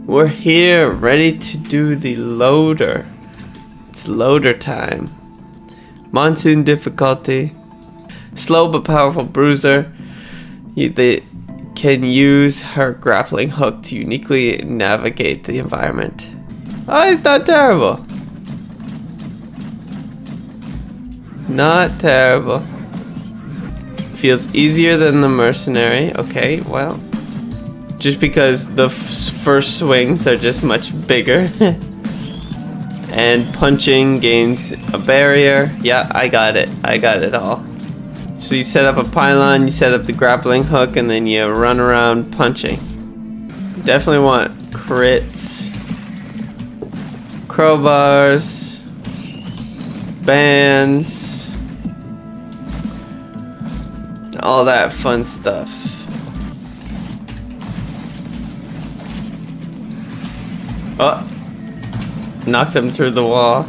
We're here, ready to do the loader. It's loader time. Monsoon difficulty. Slow but powerful bruiser. They can use her grappling hook to uniquely navigate the environment. Oh, it's not terrible. Not terrible. Feels easier than the mercenary. Okay, well. Just because the first swings are just much bigger. And punching gains a barrier. Yeah, I got it. I got it all. So you set up a pylon, you set up the grappling hook, and then you run around punching. Definitely want crits. Crowbars. Bands. All that fun stuff. Oh, knocked him through the wall.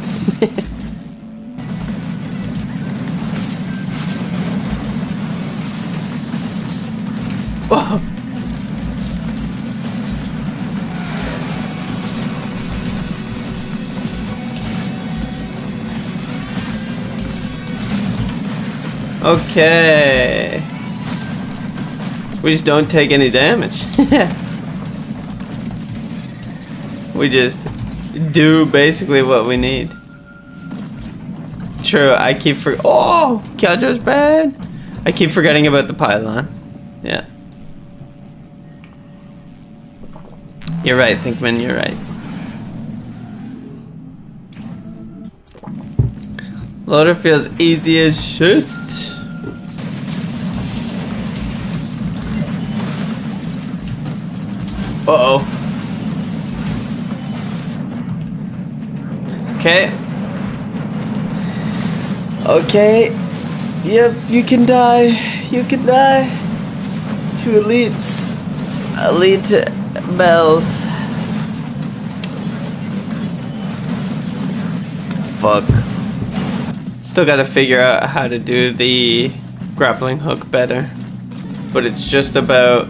Whoa. Okay. We just don't take any damage. We just do basically what we need. True, I keep oh, Killjoy's bad. I keep forgetting about the pylon. Yeah. You're right, Thinkman, you're right. Loader feels easy as shit. Uh-oh. Okay. Okay. Yep, you can die. You can die. To elites. Elite bells. Fuck. Still gotta figure out how to do the grappling hook better. But it's just about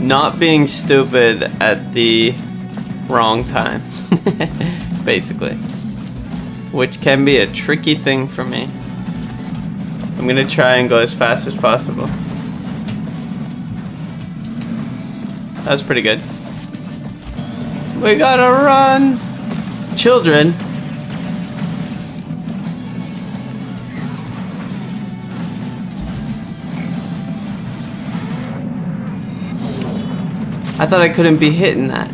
not being stupid at the wrong time. Basically. Which can be a tricky thing for me. I'm gonna try and go as fast as possible. That was pretty good. We gotta run! Children! I thought I couldn't be hitting that.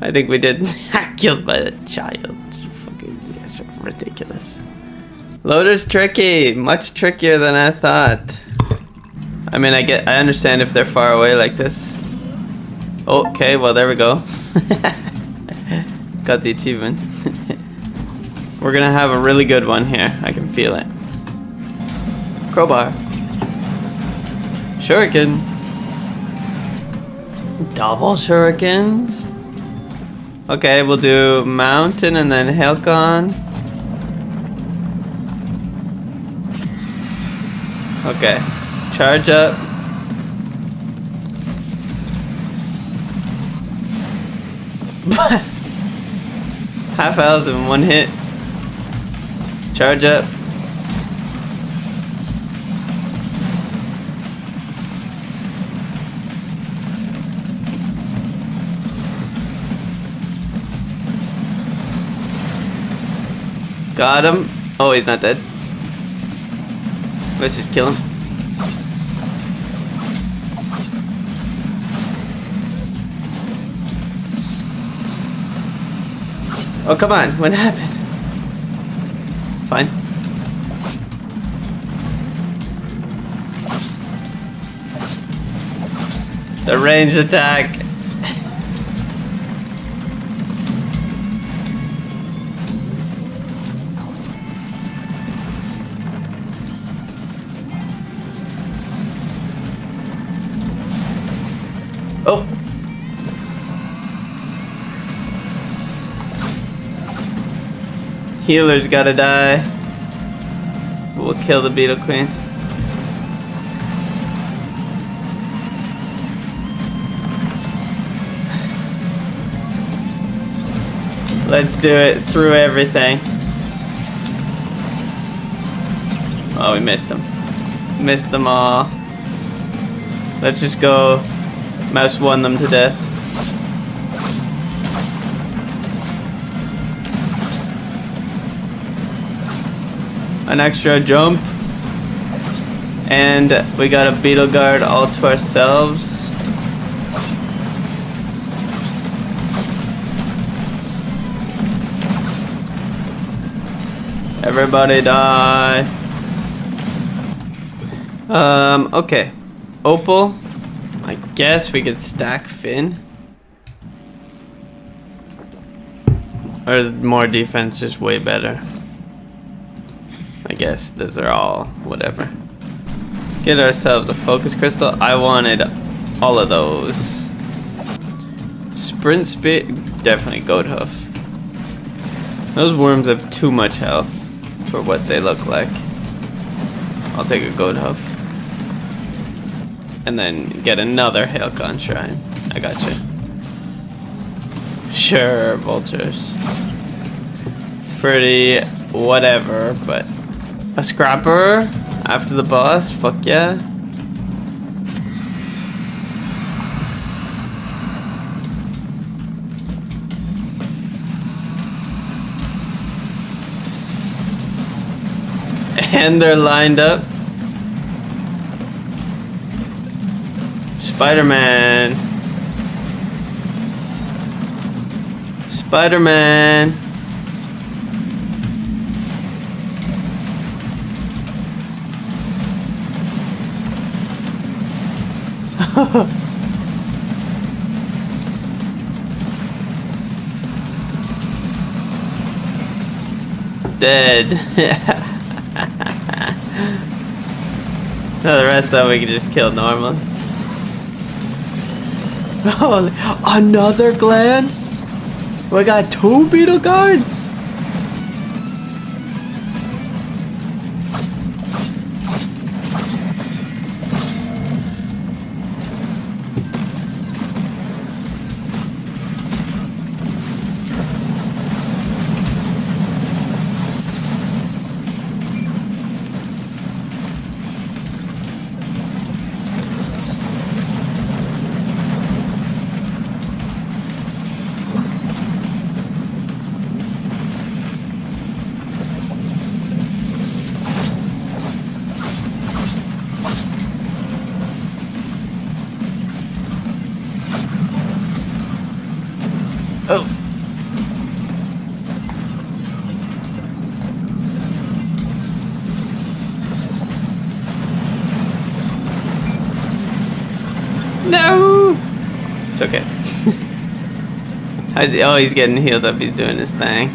I think we did. Killed by a child. Fucking that's ridiculous. Loader's tricky. Much trickier than I thought. I mean, I understand if they're far away like this. Okay, well there we go. Got the achievement. We're gonna have a really good one here. I can feel it. Crowbar. Shuriken. Double shurikens. Okay, we'll do mountain and then Halcon. Okay, charge up. Half health in one hit. Charge up. Got him. Oh, he's not dead. Let's just kill him. Oh, come on. What happened? Fine. The ranged attack. Oh! Healer's gotta die. We'll kill the Beetle Queen. Let's do it through everything. Oh, we missed them. Missed them all. Let's just go mouse one them to death. An extra jump. And we got a beetle guard all to ourselves. Everybody die. Okay. Opal. I guess we could stack Finn. Or is more defense just way better? I guess those are all whatever. Get ourselves a focus crystal. I wanted all of those. Sprint speed, definitely goat hoof. Those worms have too much health for what they look like. I'll take a goat hoof. And then get another Hailcon shrine. I got you. Sure, vultures. Pretty whatever, but a scrapper after the boss, fuck yeah. And they're lined up. Spiderman. Spiderman. Dead. No, the rest of them we can just kill normally. Oh, another gland? We got 2 beetle guards? Oh. No! It's okay. Oh, he's getting healed up. He's doing his thing.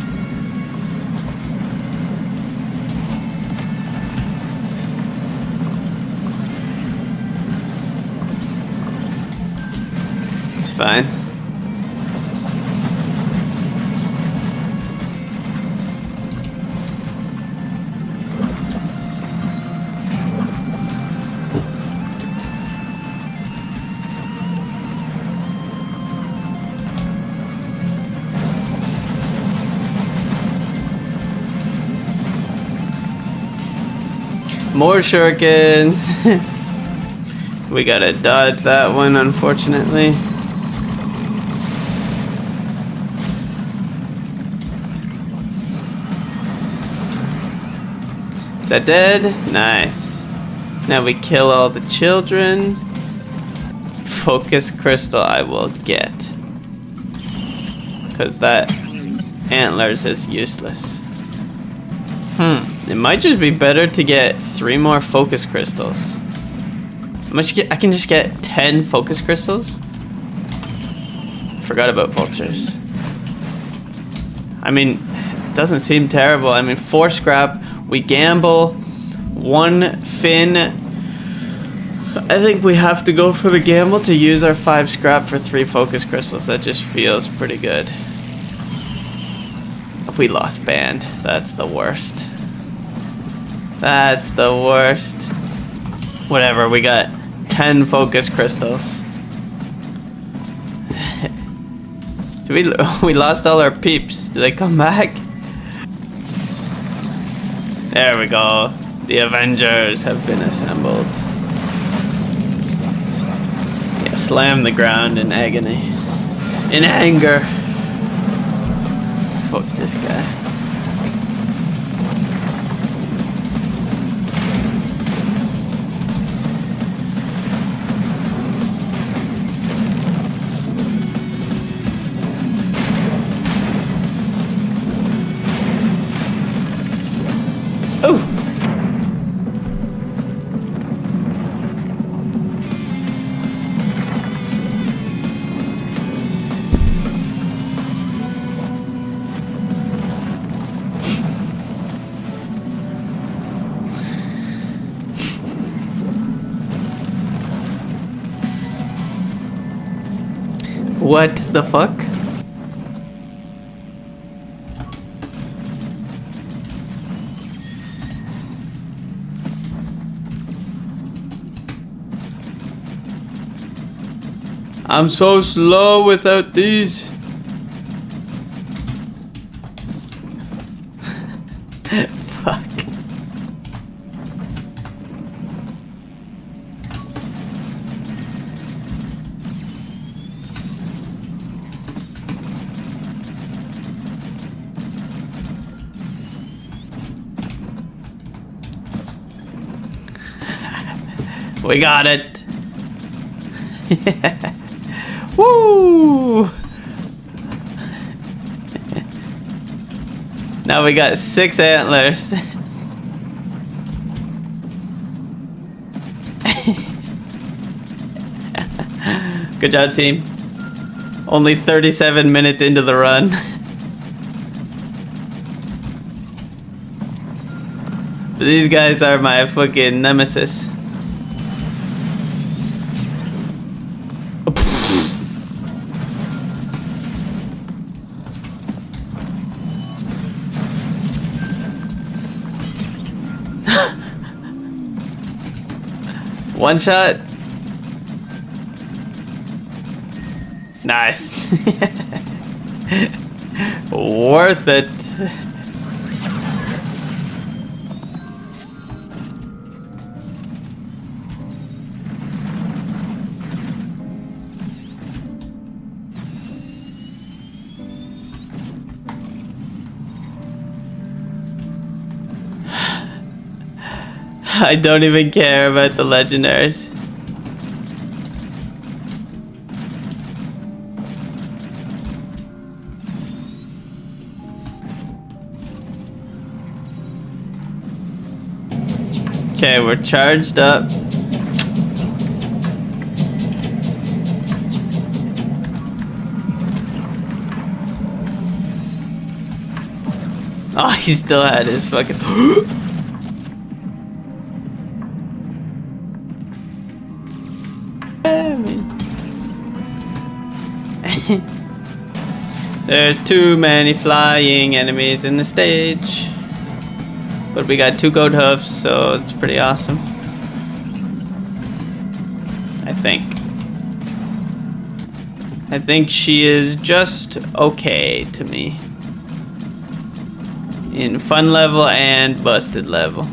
It's fine. More shurikens. We gotta dodge that one, unfortunately. Is that dead? Nice. Now we kill all the children. Focus crystal I will get. Because that antlers is useless. It might just be better to get 3 more focus crystals. I can just get 10 focus crystals? Forgot about vultures. I mean, it doesn't seem terrible. I mean, 4 scrap, we gamble, 1 fin. I think we have to go for the gamble to use our 5 scrap for 3 focus crystals. That just feels pretty good. We lost band. That's the worst. That's the worst. Whatever, we got 10 focus crystals. We lost all our peeps. Did they come back? There we go. The Avengers have been assembled. Yeah, slam the ground in agony. In anger. Fuck this guy. Oh! What the fuck? I'm so slow without these. Fuck. We got it. Woo! Now we got 6 antlers. Good job, team. Only 37 minutes into the run. But these guys are my fucking nemesis. One shot. Nice. Worth it. I don't even care about the legendaries. Okay, we're charged up. Oh, he still had his fucking... There's too many flying enemies in the stage. But we got 2 goat hoofs, so it's pretty awesome. I think. I think she is just okay to me. In fun level and busted level.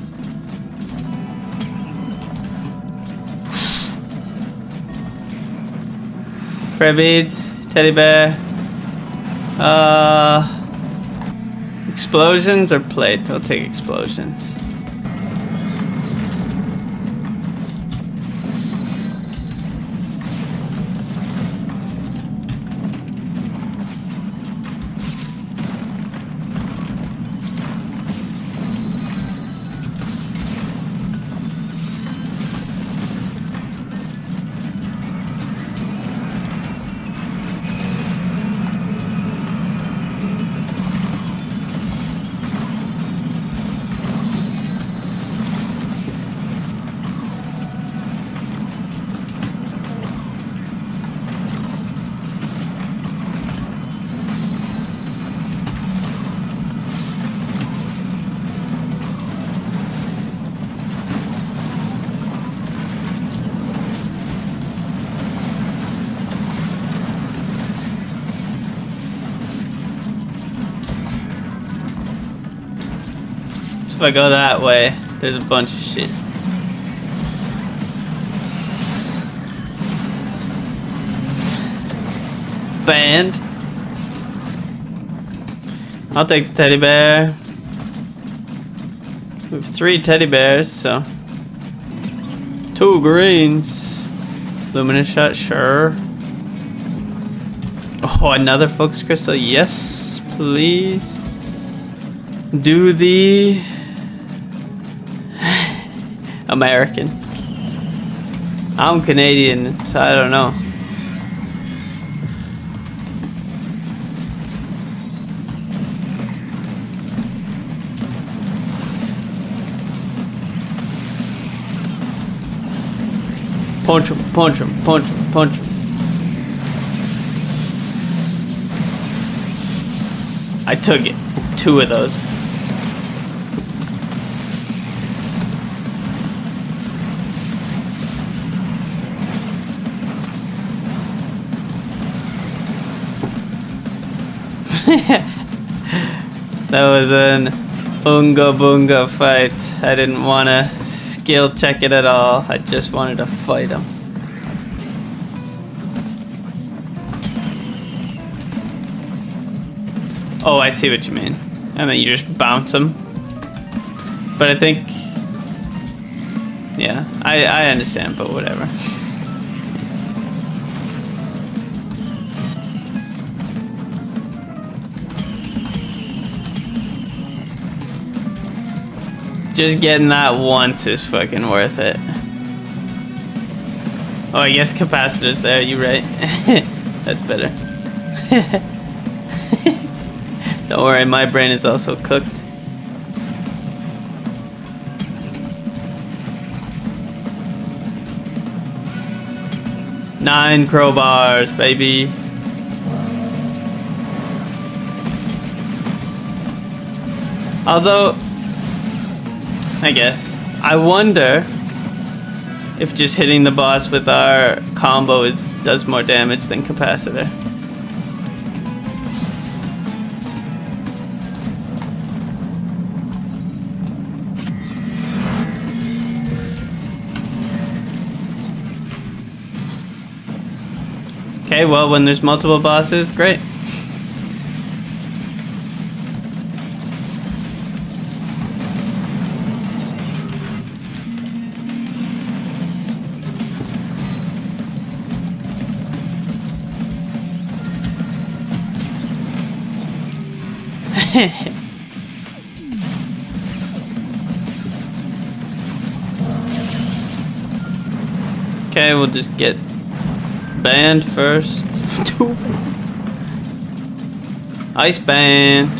Prayer beads, teddy bear. Explosions or plate? I'll take explosions. I go that way, there's a bunch of shit. Band. I'll take the teddy bear. We have 3 teddy bears, so 2 greens. Luminous shot, sure. Oh, another focus crystal. Yes, please. Do the Americans. I'm Canadian, so I don't know. Punch him, punch him, punch him, punch him. I took it. 2 of those. That was an Unga Bunga fight. I didn't want to skill check it at all. I just wanted to fight him. Oh, I see what you mean. And then you just bounce them. But I think... Yeah, I understand, but whatever. Just getting that once is fucking worth it. Oh, I guess capacitor's there, you're right. That's better. Don't worry, my brain is also cooked. Nine crowbars, baby. Although, I guess, I wonder if just hitting the boss with our combo does more damage than capacitor. Okay, well, when there's multiple bosses, great. Okay, we'll just get band first. 2 bands. Ice band.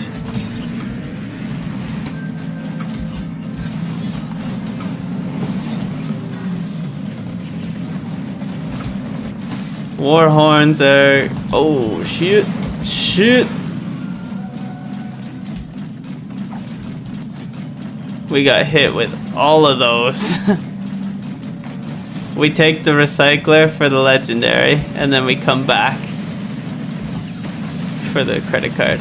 War horns are... Oh, shit. Shit. We got hit with all of those. We take the recycler for the legendary, and then we come back for the credit card.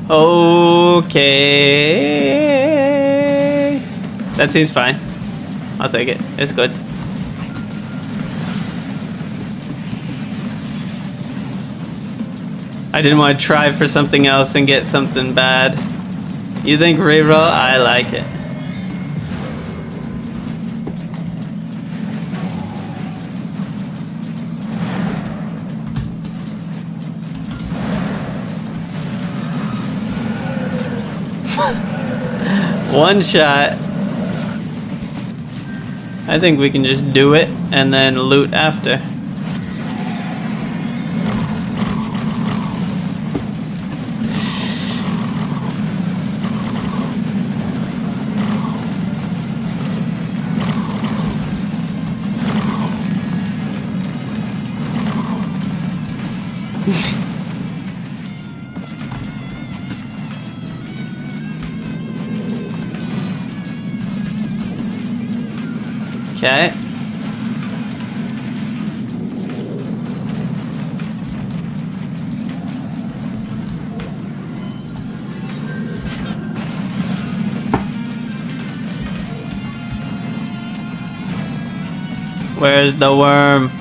Okay. That seems fine. I'll take it. It's good. I didn't want to try for something else and get something bad. You think reroll? I like it. One shot. I think we can just do it and then loot after. Okay. Where's the worm?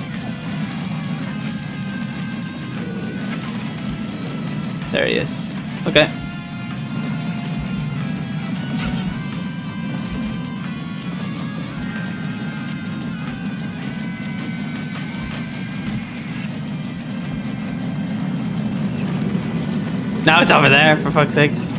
There he is. Okay. Now it's over there, for fuck's sakes.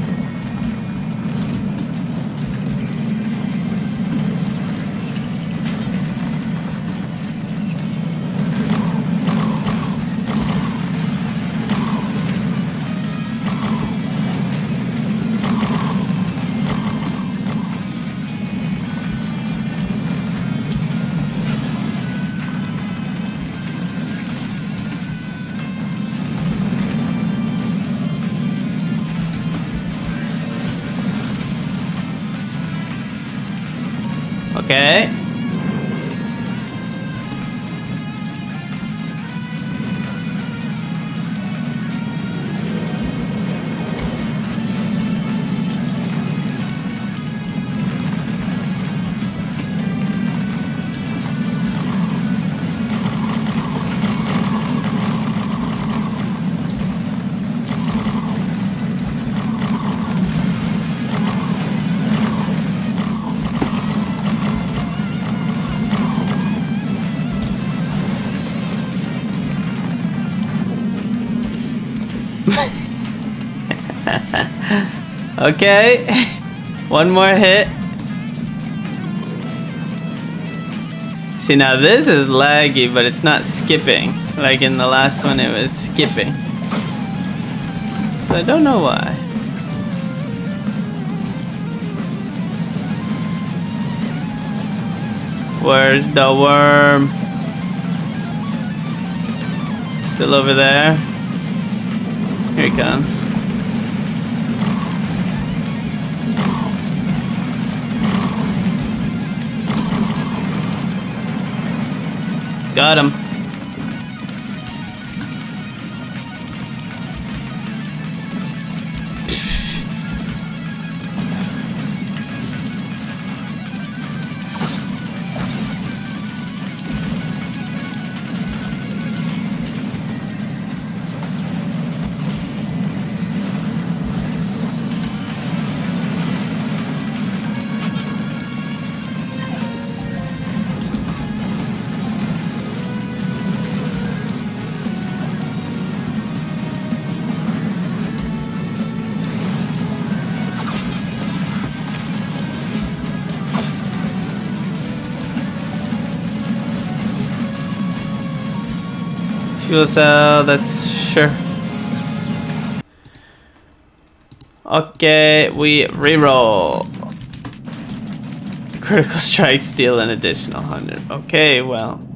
Okay. Okay. One more hit. See, now this is laggy, but it's not skipping. Like in the last one, it was skipping. So I don't know why. Where's the worm? Still over there. Here he comes. Got him. Fuel cell, that's sure. Okay, we reroll. Critical strike, steal an additional 100. Okay, well.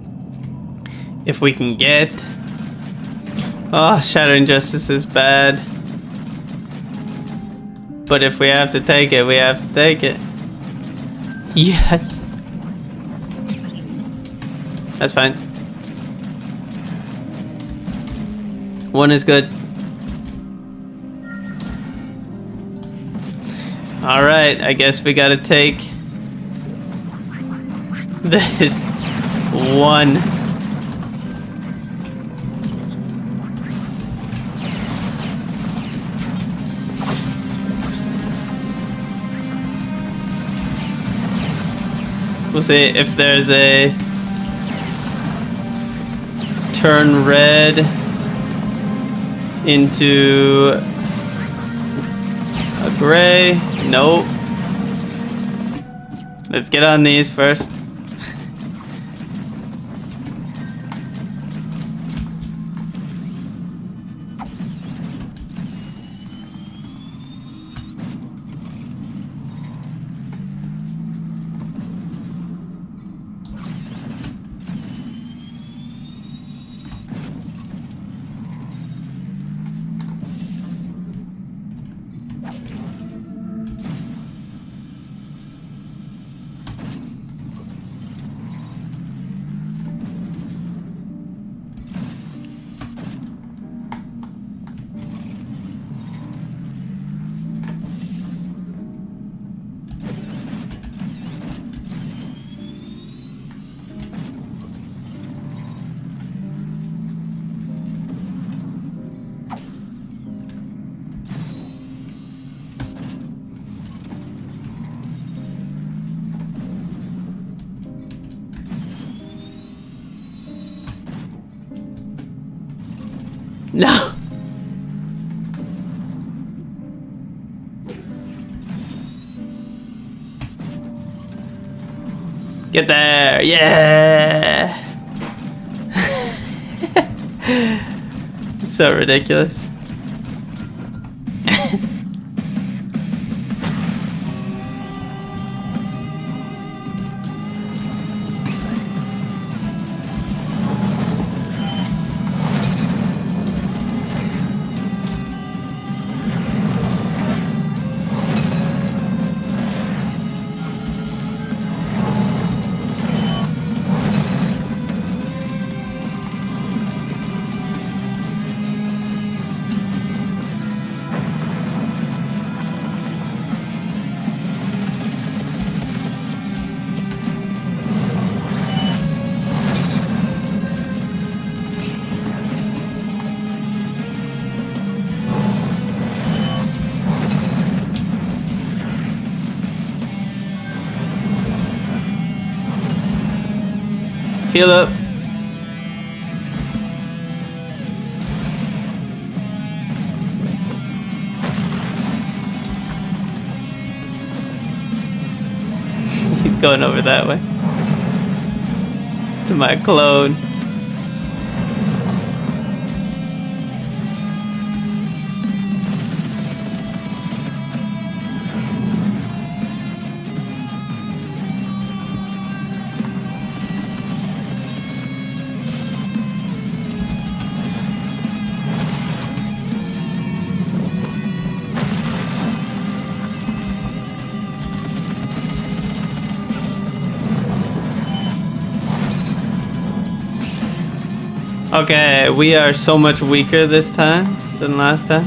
If we can get... Oh, Shattering Justice is bad. But if we have to take it, we have to take it. Yes. That's fine. One is good. Alright, I guess we gotta take this one. We'll see if there's a turn red into a gray. Nope. Let's get on these first. No. Get there. Yeah. So ridiculous. Heal up. He's going over that way. To my clone. Okay, we are so much weaker this time than last time.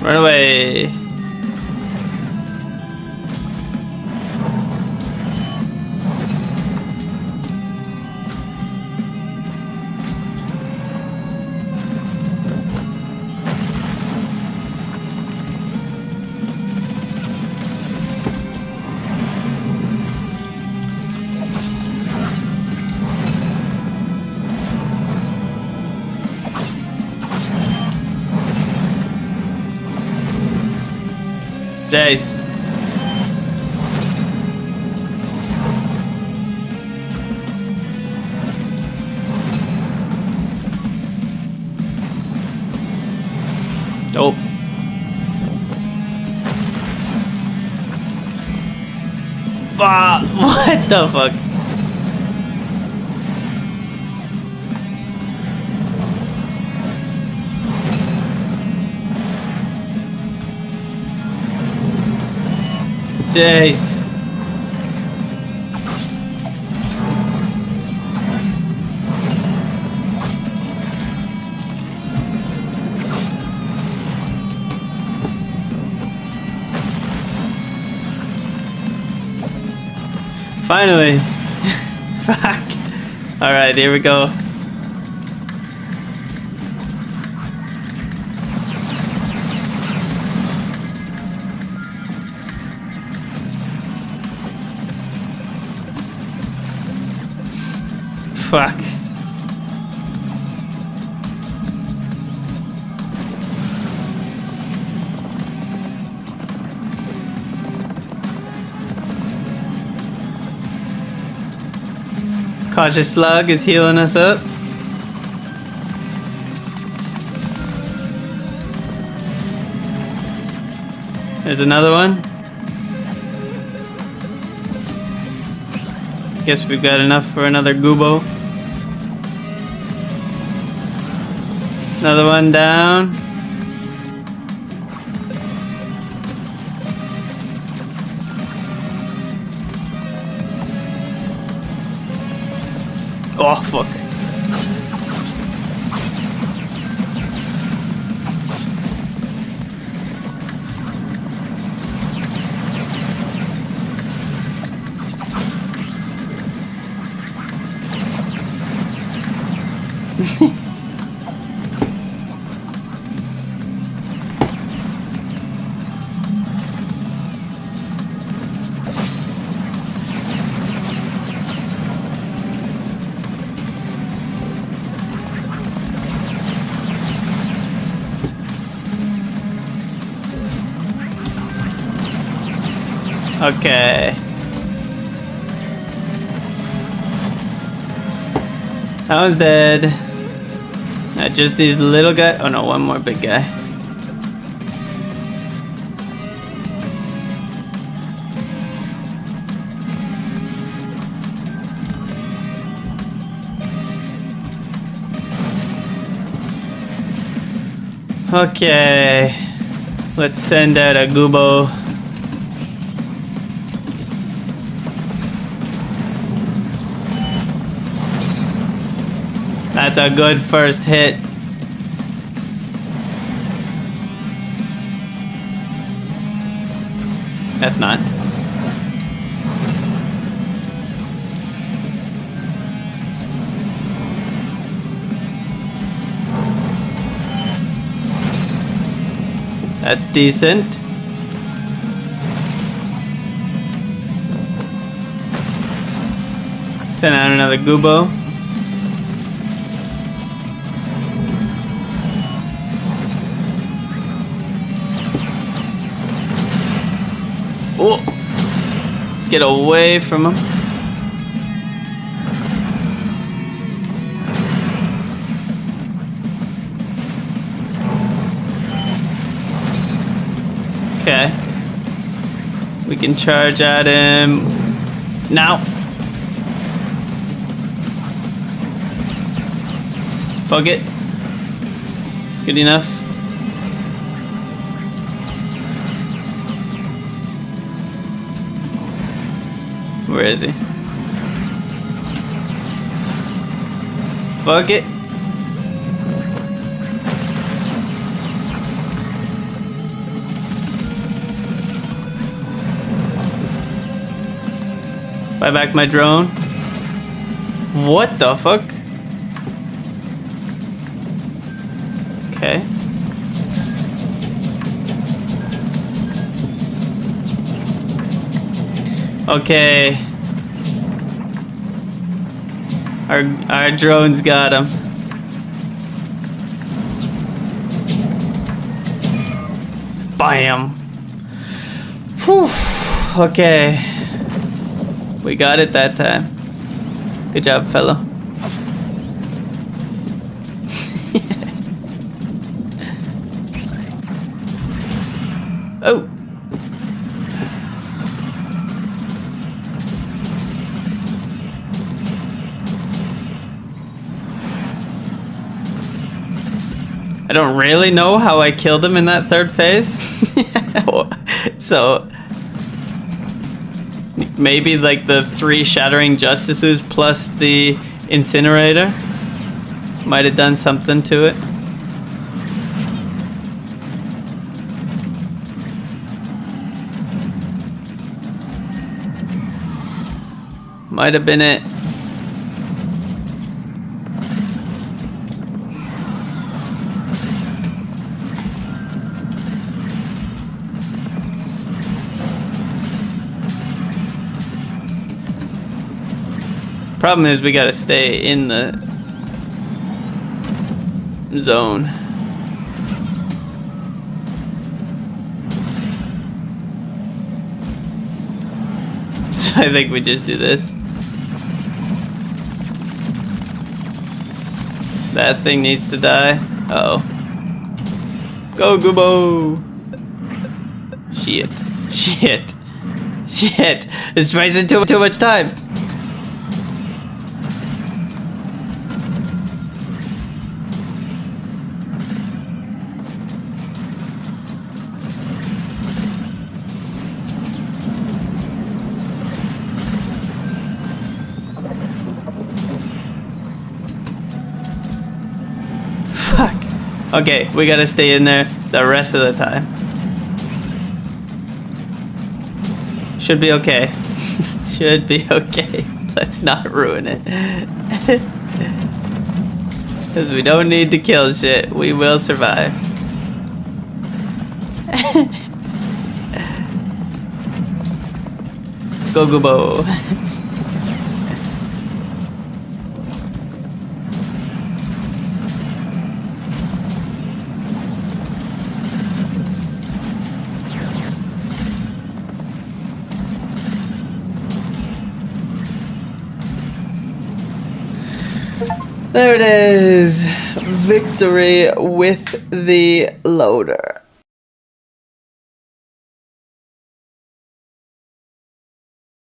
Run away. Jace. Oh. Ah, what the fuck? Jace. Finally. Fuck. Alright, here we go. Fuck. Cautious Slug is healing us up. There's another one. Guess we've got enough for another Goobo. Another one down. Oh, fuck. Okay. That one's dead. Now just these little guys. Oh no, one more big guy. Okay. Let's send out a Goobo. That's a good first hit. That's not. That's decent. Send out another Goobo. Oh! Let's get away from him. Okay. We can charge at him now. Fuck it. Good enough. Where is he? Fuck it. Buy back my drone. What the fuck? Okay. Okay. Our drones got him. Bam. Whew. Okay. We got it that time. Good job, fellow. Oh. I don't really know how I killed him in that third phase. So maybe like the 3 shattering justices plus the incinerator might have done something to it. Might have been it. Problem is we gotta stay in the zone. So I think we just do this. That thing needs to die. Uh-oh. Go, Goobo! Shit. Shit. Shit. This wasting too much time. Okay, we gotta stay in there the rest of the time. Should be okay. Should be okay. Let's not ruin it. Because we don't need to kill shit. We will survive. Go, go, bo. There it is. Victory with the loader.